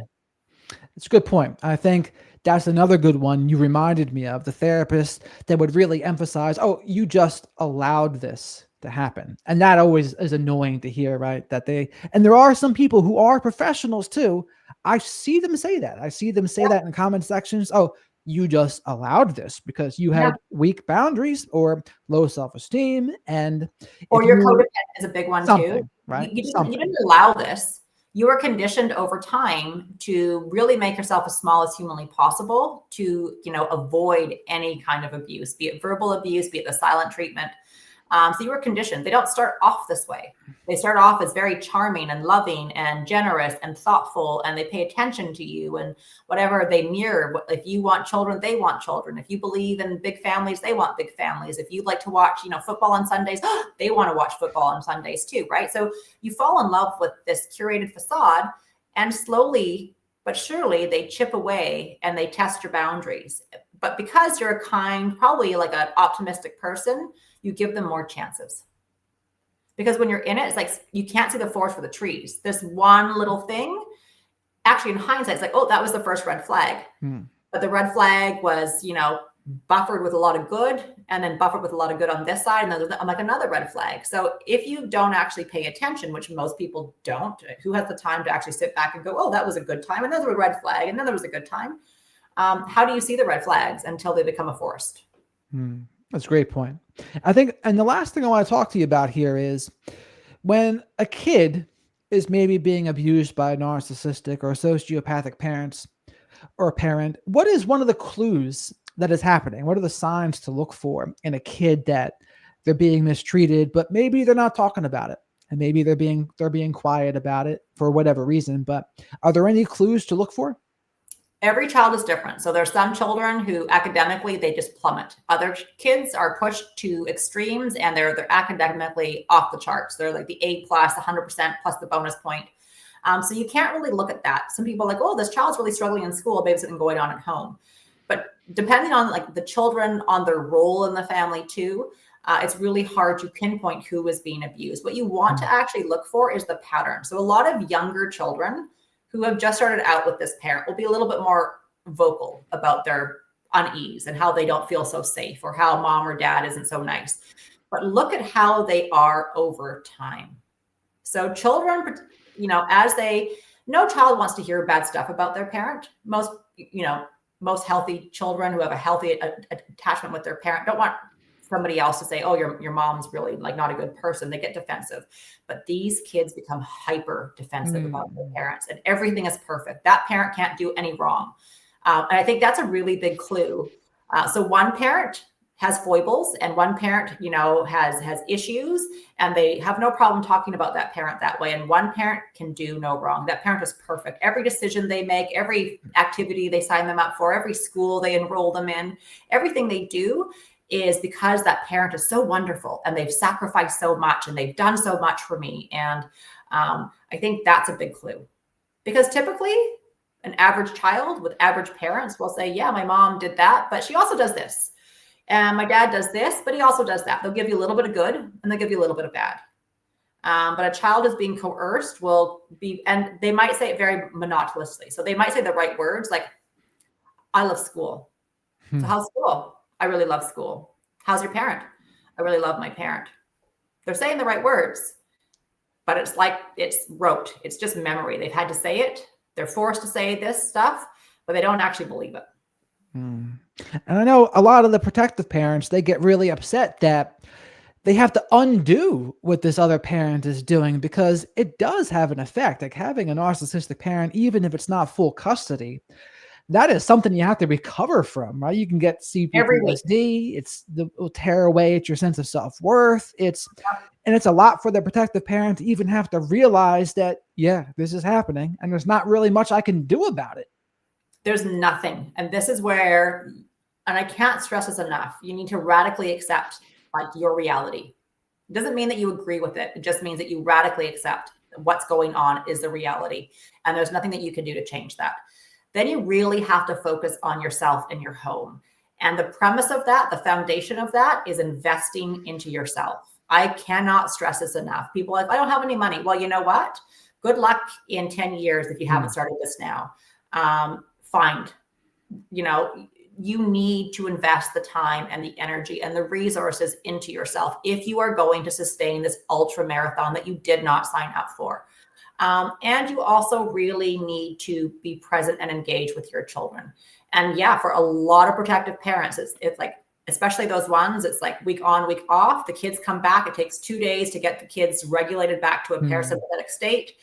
It's a good point. I think that's another good one you reminded me of, the therapist that would really emphasize, oh, you just allowed this to happen. And that always is annoying to hear, right? And there are some people who are professionals too. I see them say that. I see them say that in comment sections. Oh, you just allowed this because you had weak boundaries or low self-esteem. Or your codependent is a big one too. Right? You didn't allow this. You are conditioned over time to really make yourself as small as humanly possible to, avoid any kind of abuse, be it verbal abuse, be it the silent treatment. So you were conditioned. They don't start off this way. They start off as very charming and loving and generous and thoughtful, and they pay attention to you and whatever they mirror. If you want children, they want children. If you believe in big families, they want big families. If you like to watch, football on Sundays, they want to watch football on Sundays too, right? So you fall in love with this curated facade, and slowly but surely they chip away and they test your boundaries. But because you're a kind, probably like an optimistic person, you give them more chances. Because when you're in it, it's like you can't see the forest for the trees. This one little thing, actually in hindsight, it's like, oh, that was the first red flag. but the red flag was, buffered with a lot of good, and then buffered with a lot of good on this side. And then I'm like another red flag. So if you don't actually pay attention, which most people don't, who has the time to actually sit back and go, oh, that was a good time. And then there was a red flag. And then there was a good time. How do you see the red flags until they become a forest? That's a great point. I think, and the last thing I want to talk to you about here is when a kid is maybe being abused by narcissistic or sociopathic parents or a parent, what is one of the clues that is happening? What are the signs to look for in a kid that they're being mistreated, but maybe they're not talking about it, and maybe they're being quiet about it for whatever reason? But are there any clues to look for? Every child is different. So there's some children who academically, they just plummet. Other kids are pushed to extremes and they're academically off the charts. They're like the A plus, 100% plus the bonus point. So you can't really look at that. Some people are like, oh, this child's really struggling in school, maybe something going on at home. But depending on like the children, on their role in the family too, it's really hard to pinpoint who is being abused. What you want to actually look for is the pattern. So a lot of younger children who have just started out with this parent will be a little bit more vocal about their unease and how they don't feel so safe or how mom or dad isn't so nice. But look at how they are over time. So children, no child wants to hear bad stuff about their parent. Most healthy children who have a healthy attachment with their parent don't want somebody else to say, oh, your mom's really like not a good person. They get defensive. But these kids become hyper defensive about their parents, and everything is perfect. That parent can't do any wrong. And I think that's a really big clue. So one parent has foibles and one parent, has issues, and they have no problem talking about that parent that way. And one parent can do no wrong. That parent is perfect. Every decision they make, every activity they sign them up for, every school they enroll them in, everything they do is because that parent is so wonderful and they've sacrificed so much and they've done so much for me. And I think that's a big clue, because typically an average child with average parents will say, yeah, my mom did that, but she also does this. And my dad does this, but he also does that. They'll give you a little bit of good and they'll give you a little bit of bad. But a child is being coerced and they might say it very monotonously. So they might say the right words like, I love school. So how's school? I really love school. How's your parent? I really love my parent. They're saying the right words, but it's like it's rote. It's just memory. They've had to say it. They're forced to say this stuff, but they don't actually believe it. And I know a lot of the protective parents, they get really upset that they have to undo what this other parent is doing, because it does have an effect. Like having a narcissistic parent, even if it's not full custody, that is something you have to recover from, right? You can get CPTSD. It will tear away at your sense of self-worth. And it's a lot for the protective parent to even have to realize that, yeah, this is happening and there's not really much I can do about it. There's nothing. And this is where, and I can't stress this enough, you need to radically accept like your reality. It doesn't mean that you agree with it. It just means that you radically accept what's going on is the reality. And there's nothing that you can do to change that. Then you really have to focus on yourself and your home. And the premise of that, the foundation of that, is investing into yourself. I cannot stress this enough. People are like, I don't have any money. Well, you know what? Good luck in 10 years if you haven't started this now. You need to invest the time and the energy and the resources into yourself if you are going to sustain this ultra marathon that you did not sign up for. And you also really need to be present and engage with your children. And yeah, for a lot of protective parents, it's like, especially those ones, it's like week on, week off. The kids come back. It takes 2 days to get the kids regulated back to a parasympathetic state.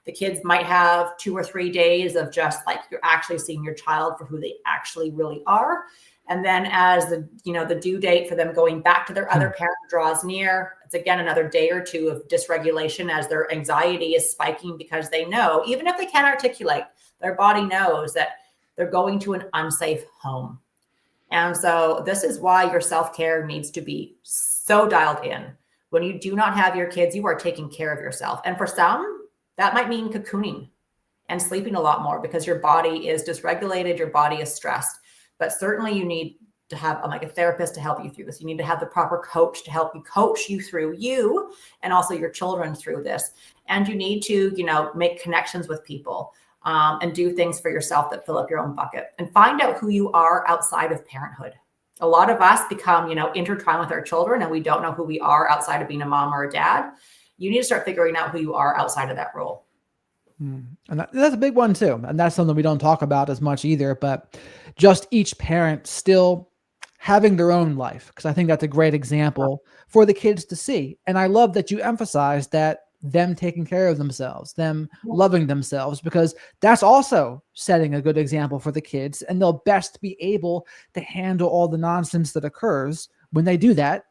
The kids might have 2 or 3 days of just like, you're actually seeing your child for who they actually really are. And then as the due date for them going back to their other parent draws near, it's again another day or two of dysregulation as their anxiety is spiking, because they know, even if they can't articulate, their body knows that they're going to an unsafe home. And so this is why your self-care needs to be so dialed in. When you do not have your kids, you are taking care of yourself. And for some, that might mean cocooning and sleeping a lot more because your body is dysregulated, your body is stressed. But certainly you need to have like a therapist to help you through this. You need to have the proper coach to help you coach you through you and also your children through this. And you need to, make connections with people. and do things for yourself that fill up your own bucket, and find out who you are outside of parenthood. A lot of us become, intertwined with our children, and we don't know who we are outside of being a mom or a dad. You need to start figuring out who you are outside of that role. And that's a big one too. And that's something we don't talk about as much either, but just each parent still having their own life. Because I think that's a great example for the kids to see. And I love that you emphasize that them taking care of themselves, them loving themselves, because that's also setting a good example for the kids. And they'll best be able to handle all the nonsense that occurs when they do that.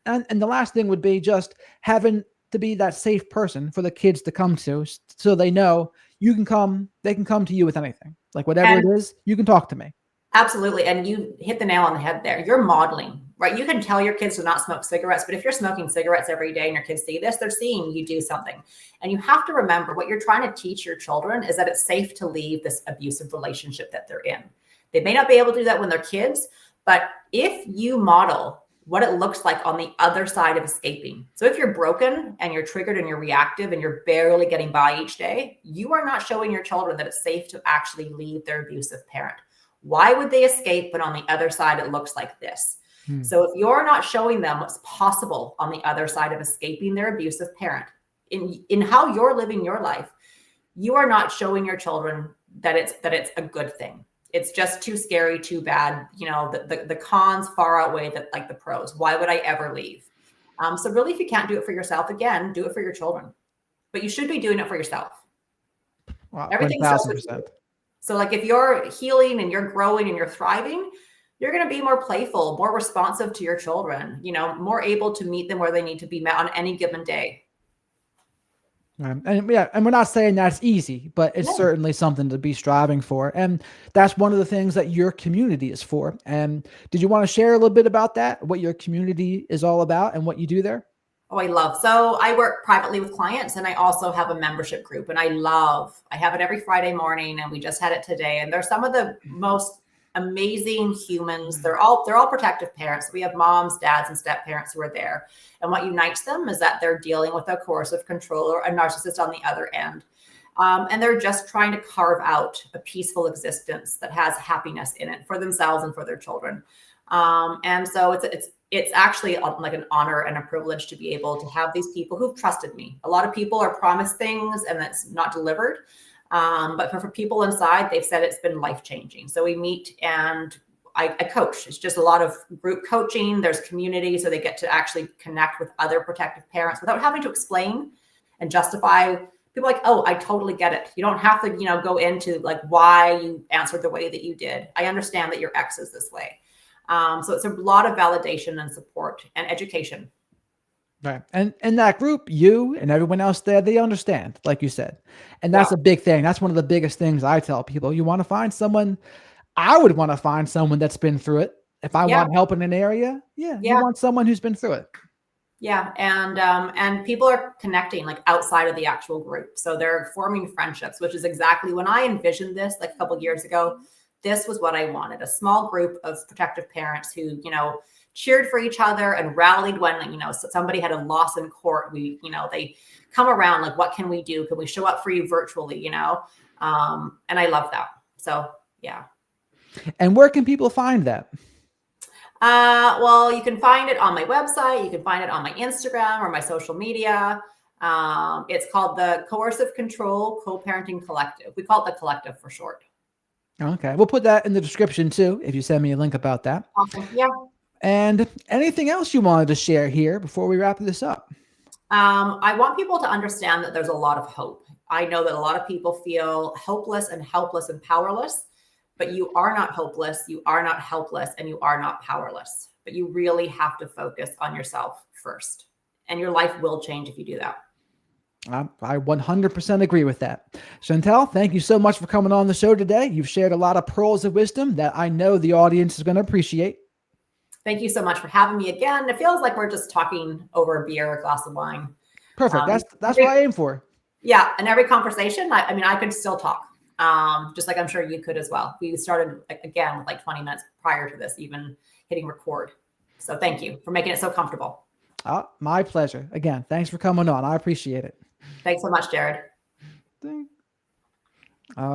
And the last thing would be just having to be that safe person for the kids to come to, so they know they can come to you with anything. Like whatever it is, you can talk to me. Absolutely. And you hit the nail on the head there. You're modeling, right? You can tell your kids to not smoke cigarettes, but if you're smoking cigarettes every day and your kids see this, they're seeing you do something. And you have to remember, what you're trying to teach your children is that it's safe to leave this abusive relationship that they're in. They may not be able to do that when they're kids, but if you model what it looks like on the other side of escaping. So if you're broken and you're triggered and you're reactive and you're barely getting by each day, you are not showing your children that it's safe to actually leave their abusive parent. Why would they escape? But on the other side, it looks like this. So if you're not showing them what's possible on the other side of escaping their abusive parent in how you're living your life, you are not showing your children that it's a good thing. It's just too scary, too bad. The cons far outweigh the pros. Why would I ever leave? So really, if you can't do it for yourself, again, do it for your children. But you should be doing it for yourself. Wow, Everything 1,000%. So if you're healing and you're growing and you're thriving, you're going to be more playful, more responsive to your children, more able to meet them where they need to be met on any given day. And we're not saying that's easy, but it's certainly something to be striving for. And that's one of the things that your community is for. And did you want to share a little bit about that, what your community is all about and what you do there? Oh, I love. So I work privately with clients, and I also have a membership group, and I have it every Friday morning, and we just had it today. And they're some of the most amazing humans. They're all protective parents. We have moms, dads, and step parents who are there. And what unites them is that they're dealing with a coercive controller, a narcissist on the other end. And they're just trying to carve out a peaceful existence that has happiness in it for themselves and for their children. And so it's actually like an honor and a privilege to be able to have these people who've trusted me. A lot of people are promised things and that's not delivered. But for people inside, they've said it's been life-changing. So we meet and I coach. It's just a lot of group coaching. There's community, so they get to actually connect with other protective parents without having to explain and justify. People are like, oh, I totally get it. You don't have to, go into why you answered the way that you did. I understand that your ex is this way. So it's a lot of validation and support and education. Right. And in that group, you and everyone else there, they understand, like you said. And that's a big thing. That's one of the biggest things I tell people. You want to find someone, I would want to find someone that's been through it. If I want help in an area, you want someone who's been through it. Yeah. And people are connecting outside of the actual group. So they're forming friendships, which is exactly when I envisioned this a couple of years ago. This was what I wanted, a small group of protective parents who, cheered for each other and rallied when, somebody had a loss in court. They come around, what can we do? Can we show up for you virtually, And I love that. So, yeah. And where can people find that? Well, you can find it on my website. You can find it on my Instagram or my social media. It's called the Coercive Control Co-Parenting Collective. We call it the Collective for short. Okay. We'll put that in the description too, if you send me a link about that. Awesome. Yeah. And anything else you wanted to share here before we wrap this up? I want people to understand that there's a lot of hope. I know that a lot of people feel hopeless and helpless and powerless, but you are not hopeless, you are not helpless, and you are not powerless. But you really have to focus on yourself first. And your life will change if you do that. I 100% agree with that. Chantal, thank you so much for coming on the show today. You've shared a lot of pearls of wisdom that I know the audience is going to appreciate. Thank you so much for having me again. It feels like we're just talking over a beer or a glass of wine. Perfect. That's what I aim for. Yeah. And every conversation, I could still talk, just like I'm sure you could as well. We started again with 20 minutes prior to this, even hitting record. So thank you for making it so comfortable. My pleasure. Again, thanks for coming on. I appreciate it. Thanks so much, Jared. All